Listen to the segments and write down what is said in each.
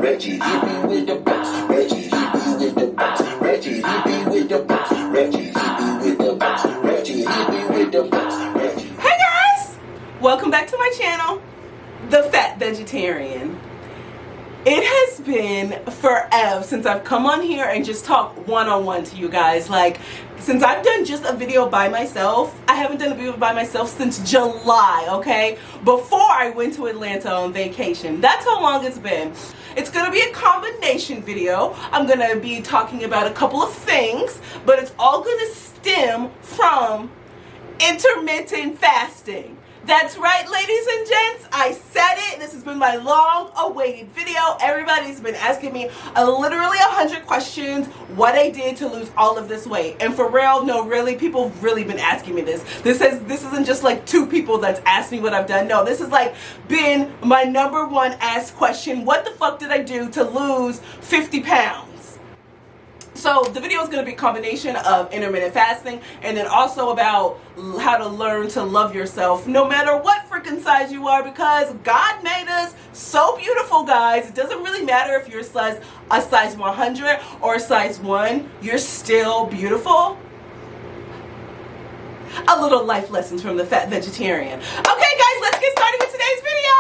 Reggie, hit me with the box. Reggie, hit me with the box. Reggie, hit me with the box. Reggie, hit me with the box. Reggie, hit me with the box. Reggie. Hey guys! Welcome back to my channel, The Fat Vegetarian. It has been forever since I've come on here and just talked one-on-one to you guys. Like, since I've done just a video by myself, I haven't done a video by myself since July, okay? Before I went to Atlanta on vacation. That's how long it's been. It's going to be a combination video. I'm going to be talking about a couple of things, but it's all going to stem from intermittent fasting. That's right, ladies and gents, I said it. This has been my long-awaited video. Everybody's been asking me literally 100 questions what I did to lose all of this weight. And for real, no, really, people have really been asking me this. This isn't just like 2 people that's asked me what I've done. No, this has like been my #1 asked question. What the fuck did I do to lose 50 pounds? So the video is going to be a combination of intermittent fasting and then also about how to learn to love yourself no matter what freaking size you are, because God made us so beautiful, guys. It doesn't really matter if you're a size 100 or a size 1. You're still beautiful. A little life lessons from the Fat Vegetarian. Okay, guys, let's get started with today's video.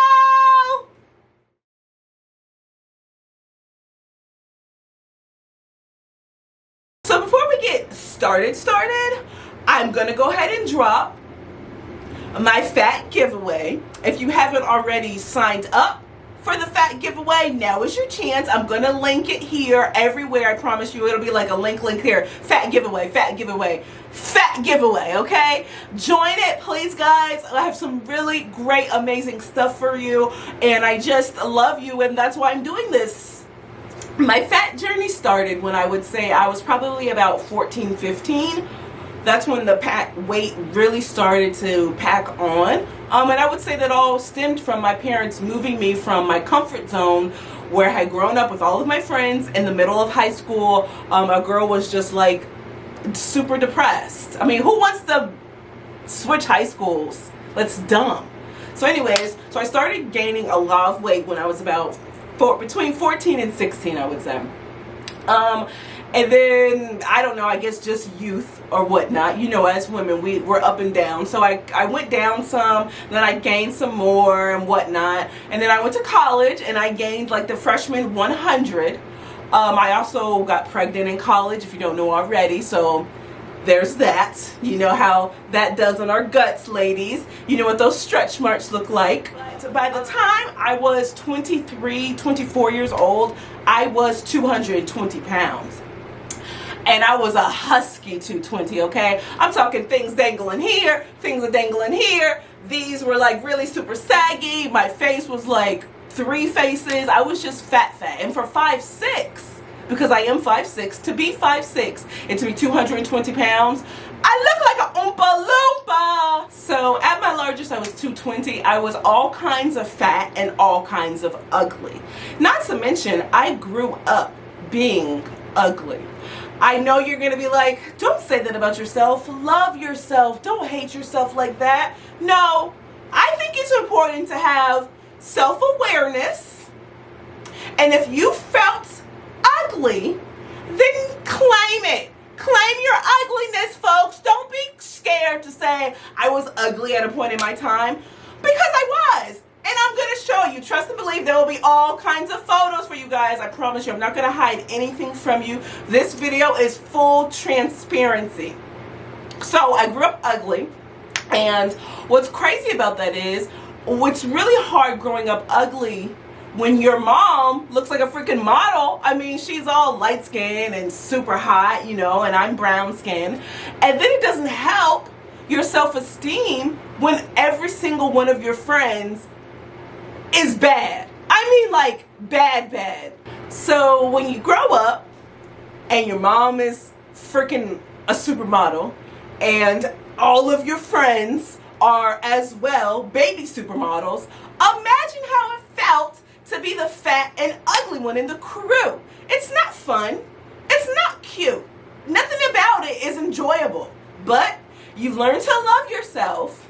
So before we get started, I'm going to go ahead and drop my fat giveaway. If you haven't already signed up for the fat giveaway, now is your chance. I'm going to link it here everywhere. I promise you it'll be like a link here. Fat giveaway, fat giveaway, fat giveaway, okay? Join it, please, guys. I have some really great, amazing stuff for you, and I just love you, and that's why I'm doing this. My fat journey started when I would say I was probably about 14, 15. That's when the weight really started to pack on. And I would say that all stemmed from my parents moving me from my comfort zone where I had grown up with all of my friends in the middle of high school. A girl was just like super depressed. I mean, who wants to switch high schools? That's dumb. So anyways, so I started gaining a lot of weight when I was about between 14 and 16, I would say. And then, I don't know, I guess just youth or whatnot. You know, as women, we're up and down. So I went down some, then I gained some more and whatnot. And then I went to college and I gained like the freshman 100. I also got pregnant in college, if you don't know already. So there's that. You know how that does on our guts, ladies. You know what those stretch marks look like. But by the time I was 23, 24 years old, I was 220 pounds. And I was a husky 220, okay? I'm talking things dangling here, things are dangling here. These were like really super saggy. My face was like 3 faces. I was just fat. And for 5'6", because I am 5'6", to be 5'6" and to be 220 pounds, I look like an Oompa Loompa. So at my largest, I was 220. I was all kinds of fat and all kinds of ugly. Not to mention, I grew up being ugly. I know you're going to be like, don't say that about yourself. Love yourself. Don't hate yourself like that. No, I think it's important to have self-awareness. And if you felt ugly, then claim it. Claim your ugliness, folks. Don't be scared to say I was ugly at a point in my time, because I was. And I'm going to show you. Trust and believe, there will be all kinds of photos for you guys. I promise you, I'm not going to hide anything from you. This video is full transparency. So I grew up ugly. And what's crazy about that is, what's really hard growing up ugly when your mom looks like a freaking model. I mean, she's all light skinned and super hot, you know, and I'm brown skinned. And then it doesn't help your self-esteem when every single one of your friends is bad. I mean, like bad. So when you grow up and your mom is freaking a supermodel and all of your friends are as well baby supermodels, imagine how it felt to be the fat and ugly one in the crew. It's not fun. It's not cute. Nothing about it is enjoyable. But you've learned to love yourself,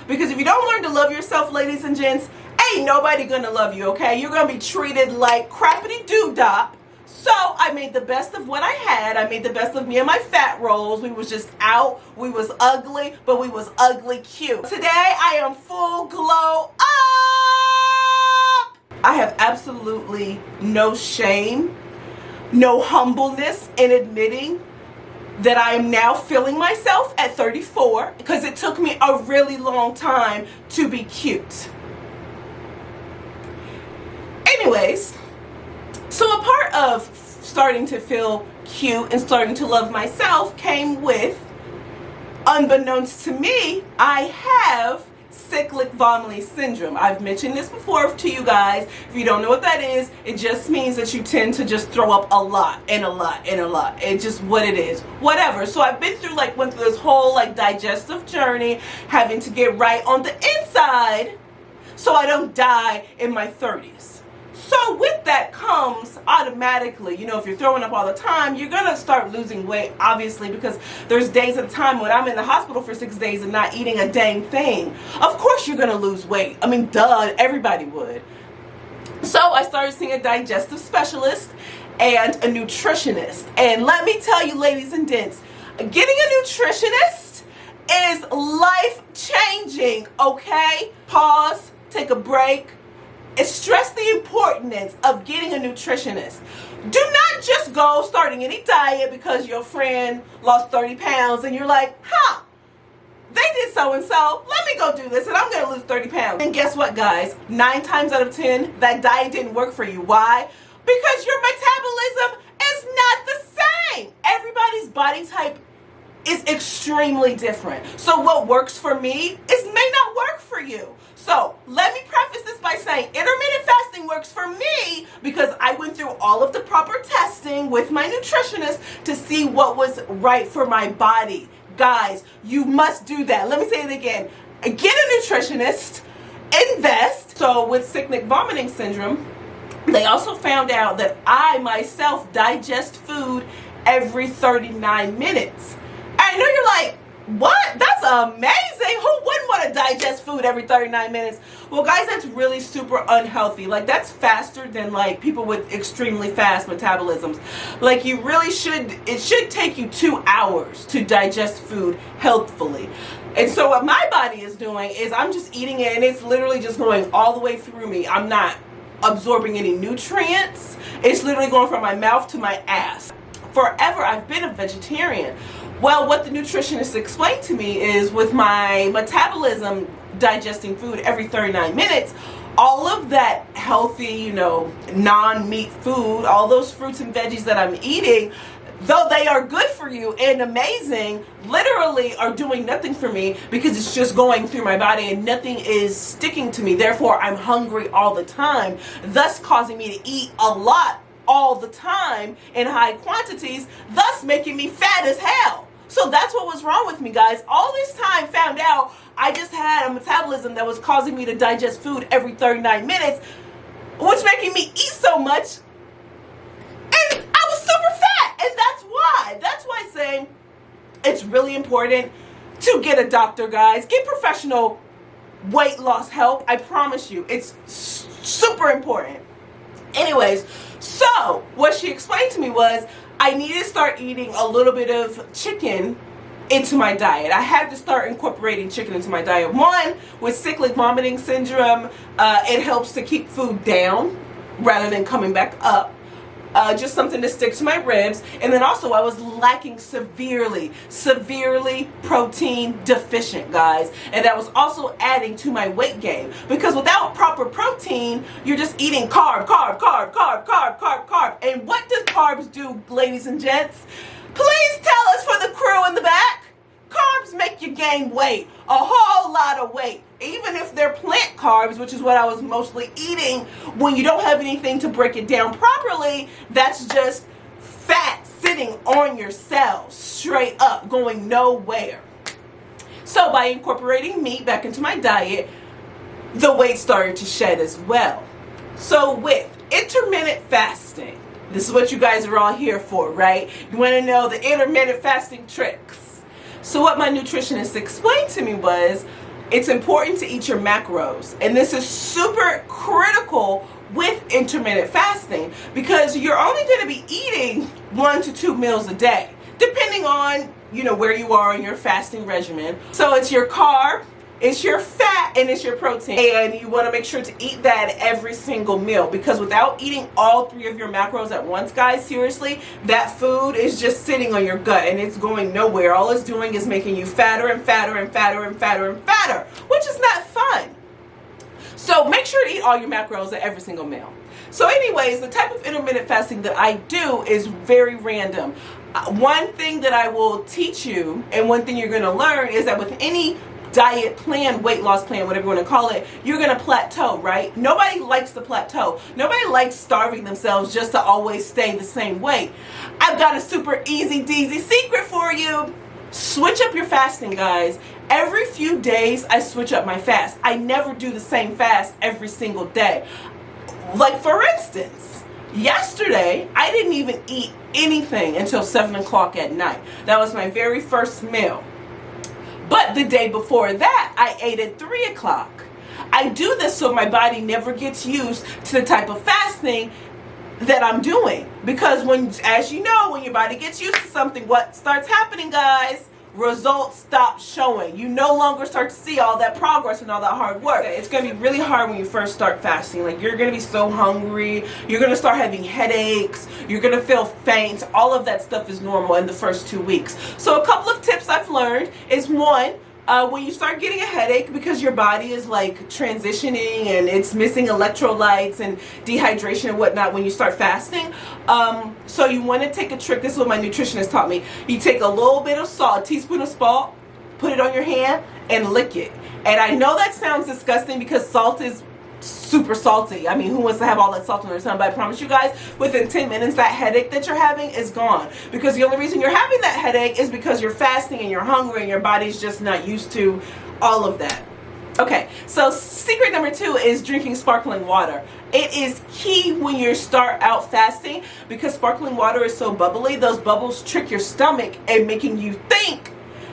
because if you don't learn to love yourself, ladies and gents, ain't nobody gonna love you, okay? You're gonna be treated like crappity doo-dop. So I made the best of what I had. I made the best of me and my fat rolls. We was just out. We was ugly, but we was ugly cute. Today I am full glow up. I have absolutely no shame, no humbleness in admitting that I am now feeling myself at 34 because it took me a really long time to be cute. Anyways, so a part of starting to feel cute and starting to love myself came with, unbeknownst to me, I have cyclic vomiting syndrome. I've mentioned this before to you guys. If you don't know what that is, it just means that you tend to just throw up a lot and a lot and a lot. It's just what it is. Whatever. So I've been through went through this whole digestive journey, having to get right on the inside so I don't die in my 30s. So with that comes automatically, if you're throwing up all the time, you're going to start losing weight, obviously, because there's days at a time when I'm in the hospital for 6 days and not eating a dang thing. Of course you're going to lose weight. I mean, duh, everybody would. So I started seeing a digestive specialist and a nutritionist. And let me tell you, ladies and gents, getting a nutritionist is life-changing, okay? Pause, take a break. Stress the importance of getting a nutritionist. Do not just go starting any diet because your friend lost 30 pounds and you're like, they did so-and-so. Let me go do this and I'm going to lose 30 pounds. And guess what, guys? 9 times out of 10, that diet didn't work for you. Why? Because your metabolism is not the same. Everybody's body type is extremely different. So what works for me may not work for you. So let me preface this by saying intermittent fasting works for me because I went through all of the proper testing with my nutritionist to see what was right for my body. Guys, you must do that. Let me say it again. Get a nutritionist, invest. So with cyclic vomiting syndrome, they also found out that I myself digest food every 39 minutes. I know you're like, what? That's amazing. Who wouldn't want to digest food every 39 minutes? Well, guys, that's really super unhealthy. That's faster than people with extremely fast metabolisms. You really it should take you 2 hours to digest food healthfully. And so what my body is doing is I'm just eating it and it's literally just going all the way through me. I'm not absorbing any nutrients. It's literally going from my mouth to my ass. Forever I've been a vegetarian. Well, what the nutritionist explained to me is with my metabolism digesting food every 39 minutes, all of that healthy, non-meat food, all those fruits and veggies that I'm eating, though they are good for you and amazing, literally are doing nothing for me because it's just going through my body and nothing is sticking to me. Therefore, I'm hungry all the time, thus causing me to eat a lot all the time in high quantities, thus making me fat as hell. So that's what was wrong with me, guys. All this time found out I just had a metabolism that was causing me to digest food every 39 minutes, which making me eat so much, and I was super fat. And that's why saying it's really important to get a doctor, guys. Get professional weight loss help. I promise you, it's super important. Anyways, so what she explained to me was I needed to start eating a little bit of chicken into my diet. I had to start incorporating chicken into my diet. One, with cyclic vomiting syndrome, it helps to keep food down rather than coming back up. Just something to stick to my ribs. And then also I was lacking severely protein deficient, guys. And that was also adding to my weight gain. Because without proper protein, you're just eating carb. And what does carbs do, ladies and gents? Please tell us for the crew in the back. Carbs make you gain weight, a whole lot of weight. Even if they're plant carbs, which is what I was mostly eating, when you don't have anything to break it down properly, that's just fat sitting on your cells, straight up, going nowhere. So by incorporating meat back into my diet, the weight started to shed as well. So with intermittent fasting, this is what you guys are all here for, right? You want to know the intermittent fasting tricks. So what my nutritionist explained to me was, it's important to eat your macros. And this is super critical with intermittent fasting because you're only going to be eating 1 to 2 meals a day, depending on, where you are in your fasting regimen. So it's your carb, it's your fat, and it's your protein. And you want to make sure to eat that every single meal, because without eating all 3 of your macros at once, guys, seriously, that food is just sitting on your gut and it's going nowhere. All it's doing is making you fatter and fatter and fatter and fatter and fatter, which is not fun. So make sure to eat all your macros at every single meal. So anyways, the type of intermittent fasting that I do is very random. One thing that I will teach you, and one thing you're going to learn, is that with any diet plan, weight loss plan, whatever you want to call it, you're going to plateau, right? Nobody likes to plateau. Nobody likes starving themselves just to always stay the same weight. I've got a super easy deasy secret for you. Switch up your fasting, guys. Every few days I switch up my fast. I never do the same fast every single day. Like, for instance, yesterday I didn't even eat anything until 7 o'clock at night. That was my very first meal. But the day before that, I ate at 3 o'clock. I do this so my body never gets used to the type of fasting that I'm doing. Because as you know, when your body gets used to something, what starts happening, guys? Results stop showing. You no longer start to see all that progress and all that hard work. It's going to be really hard when you first start fasting. Like, you're going to be so hungry. You're going to start having headaches. You're going to feel faint. All of that stuff is normal in the first 2 weeks. So a couple of tips I've learned is, one, when you start getting a headache because your body is like transitioning and it's missing electrolytes and dehydration and whatnot when you start fasting, so you want to take a trick. This is what my nutritionist taught me. You take a little bit of salt, a teaspoon of salt, put it on your hand and lick it. And I know that sounds disgusting because salt is super salty. I mean, who wants to have all that salt on their tongue? But I promise you guys, within 10 minutes, that headache that you're having is gone. Because the only reason you're having that headache is because you're fasting and you're hungry and your body's just not used to all of that. Okay, so secret number 2 is drinking sparkling water. It is key when you start out fasting because sparkling water is so bubbly. Those bubbles trick your stomach and making you think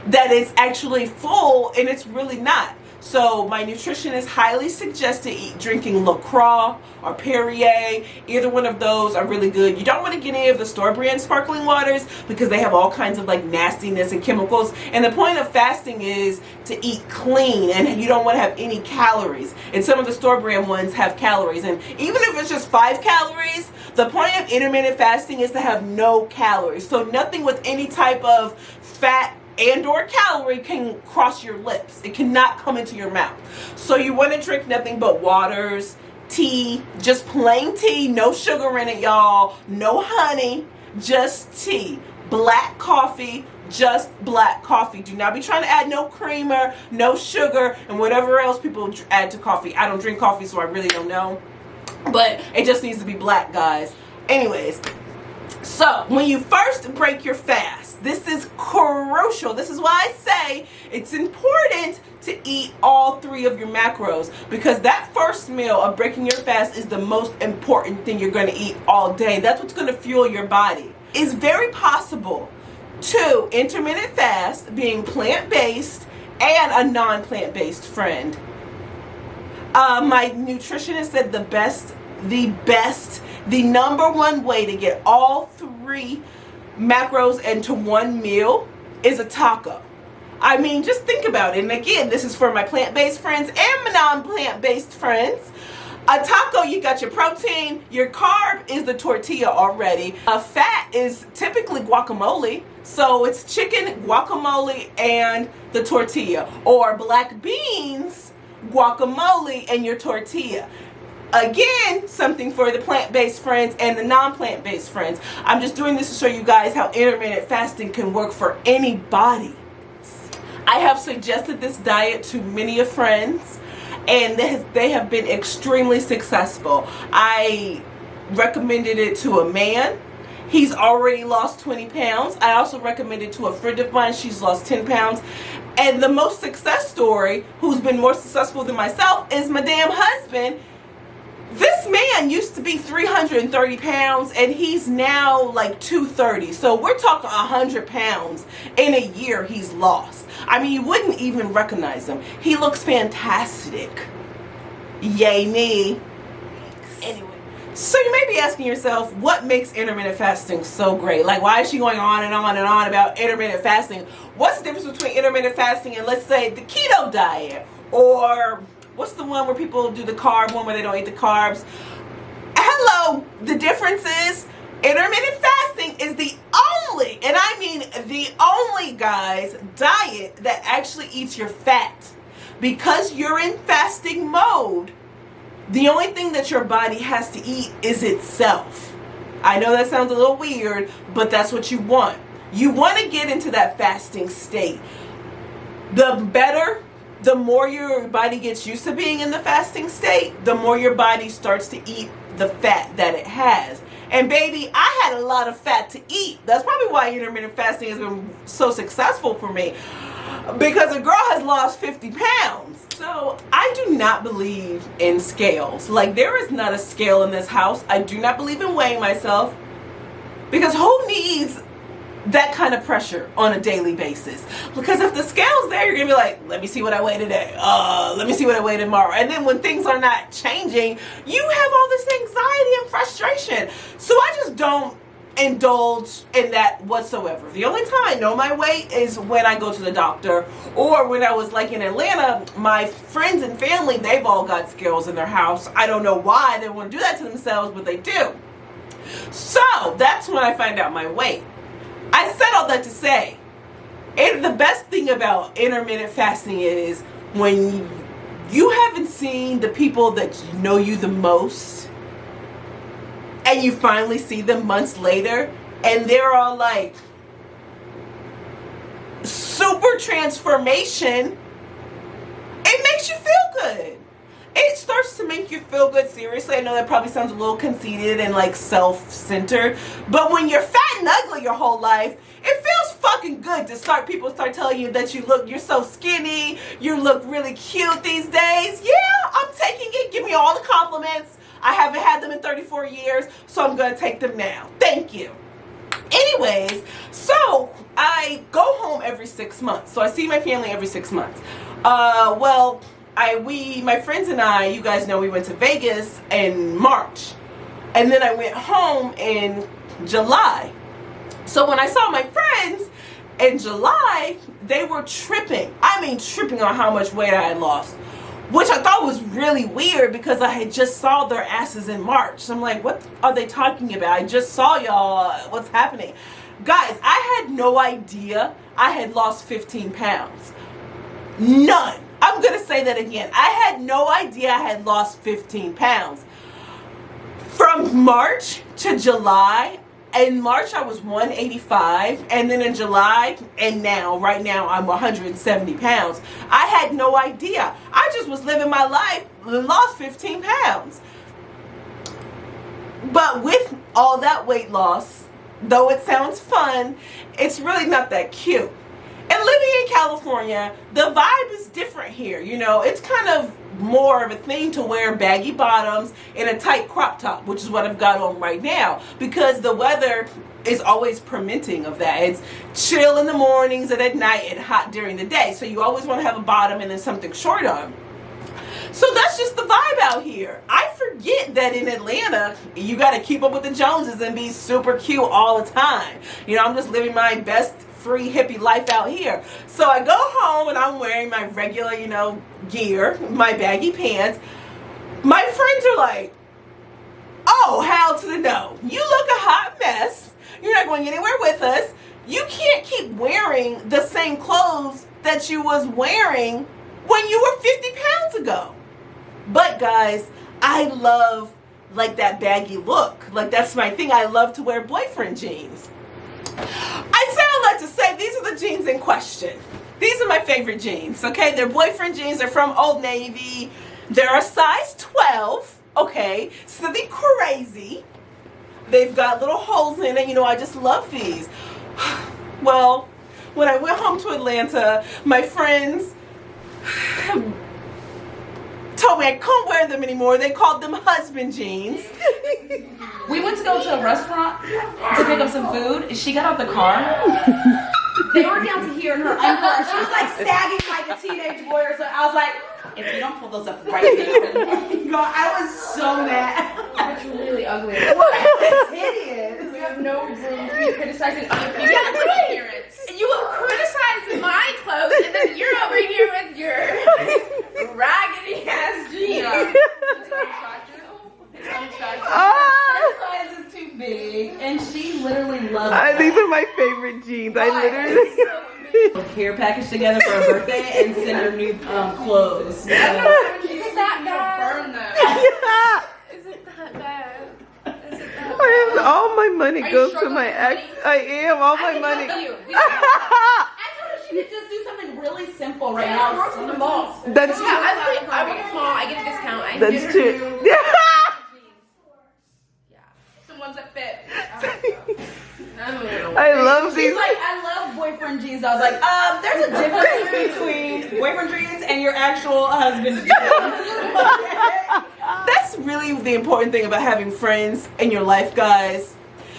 that it's actually full and it's really not. So my nutritionist highly suggests drinking LaCroix or Perrier. Either one of those are really good. You don't want to get any of the store brand sparkling waters because they have all kinds of like nastiness and chemicals. And the point of fasting is to eat clean, and you don't want to have any calories. And some of the store brand ones have calories. And even if it's just 5 calories, the point of intermittent fasting is to have no calories. So nothing with any type of fat and or calorie can cross your lips. It cannot come into your mouth. So you want to drink nothing but waters, tea, just plain tea, no sugar in it, y'all, no honey, just tea. Black coffee, just black coffee. Do not be trying to add no creamer, no sugar, and whatever else people add to coffee. I don't drink coffee, so I really don't know, but it just needs to be black, guys. Anyways, so when you first break your fast, this is crucial. This is why I say it's important to eat all 3 of your macros, because that first meal of breaking your fast is the most important thing you're going to eat all day. That's what's going to fuel your body. It's very possible to intermittent fast being plant-based and a non-plant-based friend. My nutritionist said the number 1 way to get all 3 macros into one meal is a taco. I mean, just think about it. And again, this is for my plant-based friends and my non-plant-based friends. A taco, you got your protein, your carb is the tortilla already. A fat is typically guacamole. So it's chicken, guacamole, and the tortilla. Or black beans, guacamole, and your tortilla. Again, something for the plant-based friends and the non-plant-based friends. I'm just doing this to show you guys how intermittent fasting can work for anybody. I have suggested this diet to many of friends, and they have been extremely successful. I recommended it to a man. He's already lost 20 pounds. I also recommended it to a friend of mine. She's lost 10 pounds. And the most success story, who's been more successful than myself, is my damn husband. This man used to be 330 pounds and he's now like 230. So we're talking 100 pounds in a year he's lost. I mean, you wouldn't even recognize him. He looks fantastic. Yay me. Anyway, so you may be asking yourself, what makes intermittent fasting so great? Like, why is she going on and on and on about intermittent fasting? What's the difference between intermittent fasting and, let's say, the keto diet? Or what's the one where people do the carb one where they don't eat the carbs? Hello, the difference is intermittent fasting is the only, and I mean the only, guys, diet that actually eats your fat. Because you're in fasting mode, the only thing that your body has to eat is itself. I know that sounds a little weird, but that's what you want. You want to get into that fasting state. The more your body gets used to being in the fasting state, the more your body starts to eat the fat that it has. And baby, I had a lot of fat to eat. That's probably why intermittent fasting has been so successful for me. Because a girl has lost 50 pounds. So I do not believe in scales. Like, there is not a scale in this house. I do not believe in weighing myself. Because who needs that kind of pressure on a daily basis? Because if the scale's there, you're going to be like, let me see what I weigh today. Let me see what I weigh tomorrow. And then when things are not changing, you have all this anxiety and frustration. So I just don't indulge in that whatsoever. The only time I know my weight is when I go to the doctor, or when I was like in Atlanta, my friends and family, they've all got scales in their house. I don't know why they want to do that to themselves, but they do. So that's when I find out my weight. I said all that to say, and the best thing about intermittent fasting is when you haven't seen the people that know you the most, and you finally see them months later, and they're all like, super transformation, it makes you feel good. It starts to make you feel good. Seriously, I know that probably sounds a little conceited and like self-centered, but when you're fat and ugly your whole life, it feels fucking good to people start telling you that you're so skinny, you look really cute these days. Yeah, I'm taking it. Give me all the compliments. I haven't had them in 34 years, so I'm going to take them now. Thank you. Anyways, so I go home every 6 months. So I see my family every 6 months. My friends and I, you guys know, we went to Vegas in March. And then I went home in July. So when I saw my friends in July, they were tripping. I mean, tripping on how much weight I had lost. Which I thought was really weird because I had just saw their asses in March. So I'm like, what are they talking about? I just saw y'all. What's happening? Guys, I had no idea I had lost 15 pounds. None. I'm going to say that again. I had no idea I had lost 15 pounds. From March to July, in March I was 185, and then in July, and right now I'm 170 pounds. I had no idea. I just was living my life and lost 15 pounds. But with all that weight loss, though it sounds fun, it's really not that cute. And living in California, the vibe is different here. You know, it's kind of more of a thing to wear baggy bottoms and a tight crop top, which is what I've got on right now, because the weather is always permitting of that. It's chill in the mornings and at night and hot during the day. So you always want to have a bottom and then something short on. So that's just the vibe out here. I forget that in Atlanta, you got to keep up with the Joneses and be super cute all the time. You know, I'm just living my best free hippie life out here. So I go home and I'm wearing my regular, gear, my baggy pants. My friends are like, oh, hell to the no. You look a hot mess. You're not going anywhere with us. You can't keep wearing the same clothes that you was wearing when you were 50 pounds ago. But guys, I love like that baggy look. Like that's my thing. I love to wear boyfriend jeans. I sound like to say these are the jeans in question. These are my favorite jeans, okay? They're boyfriend jeans. They're from Old Navy. They're a size 12, okay? So they're crazy. They've got little holes in it. I just love these. Well, when I went home to Atlanta, my friends told me I couldn't wear them anymore. They called them husband jeans. We went to go to a restaurant to pick up some food. She got out the car. They were down to here in her underwear. She was like sagging like a teenage warrior. So I was like, if you don't pull those up right now. I was so mad. That's really ugly. It's hideous. We have no room to be criticizing other people's appearance. You will criticize my clothes, and then you're over here with your raggedy ass jeans. Her size is too big, and she literally loves them. These are my favorite jeans. I literally care package together for her birthday and send her new clothes. Is that bad? Burn them. Is it that bad? All my money Are goes you to my struggling ex. with I am. All my money. I told her she could just do something really simple right now. Work from the mall. That's Yeah, I work at the mall. I get a discount. I That's get true. Yeah, the ones that fit. I love She's these. like, I love boyfriend jeans. I was like, there's a difference between boyfriend jeans and your actual husband jeans. That's really the important thing about having friends in your life, guys.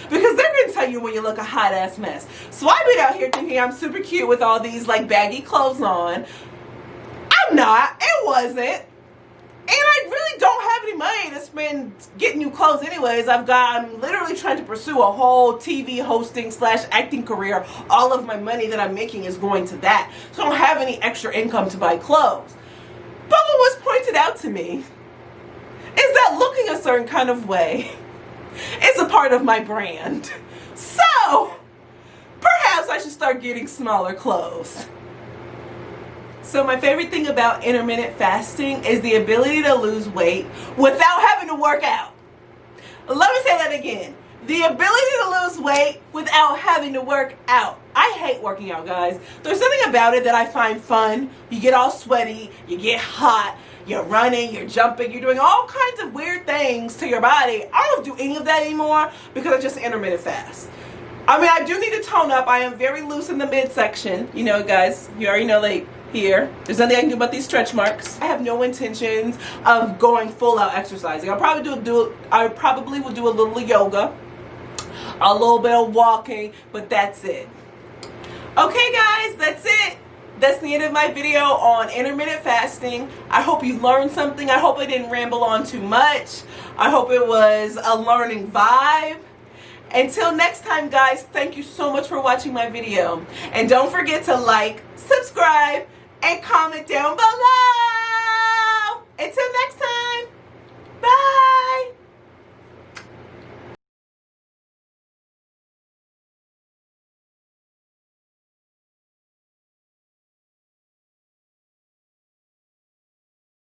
Because they're going to tell you when you look a hot ass mess. So I've been out here thinking I'm super cute with all these like baggy clothes on. I'm not. It wasn't. And I really don't have any money to spend getting new clothes anyways. I'm literally trying to pursue a whole TV hosting / acting career. All of my money that I'm making is going to that. So I don't have any extra income to buy clothes. But what was pointed out to me is that looking a certain kind of way is a part of my brand. So perhaps I should start getting smaller clothes. So my favorite thing about intermittent fasting is the ability to lose weight without having to work out. Let me say that again. The ability to lose weight without having to work out. I hate working out, guys. There's something about it that I find fun. You get all sweaty, you get hot, you're running, you're jumping, you're doing all kinds of weird things to your body. I don't do any of that anymore because I just intermittent fast. I mean, I do need to tone up. I am very loose in the midsection. You know, guys, you already know, like, here. There's nothing I can do about these stretch marks. I have no intentions of going full out exercising. I probably will do a little yoga, a little bit of walking, but that's it. Okay, guys, that's it. That's the end of my video on intermittent fasting. I hope you learned something. I hope I didn't ramble on too much. I hope it was a learning vibe. Until next time, guys, thank you so much for watching my video. And don't forget to like, subscribe, and comment down below. Until next time.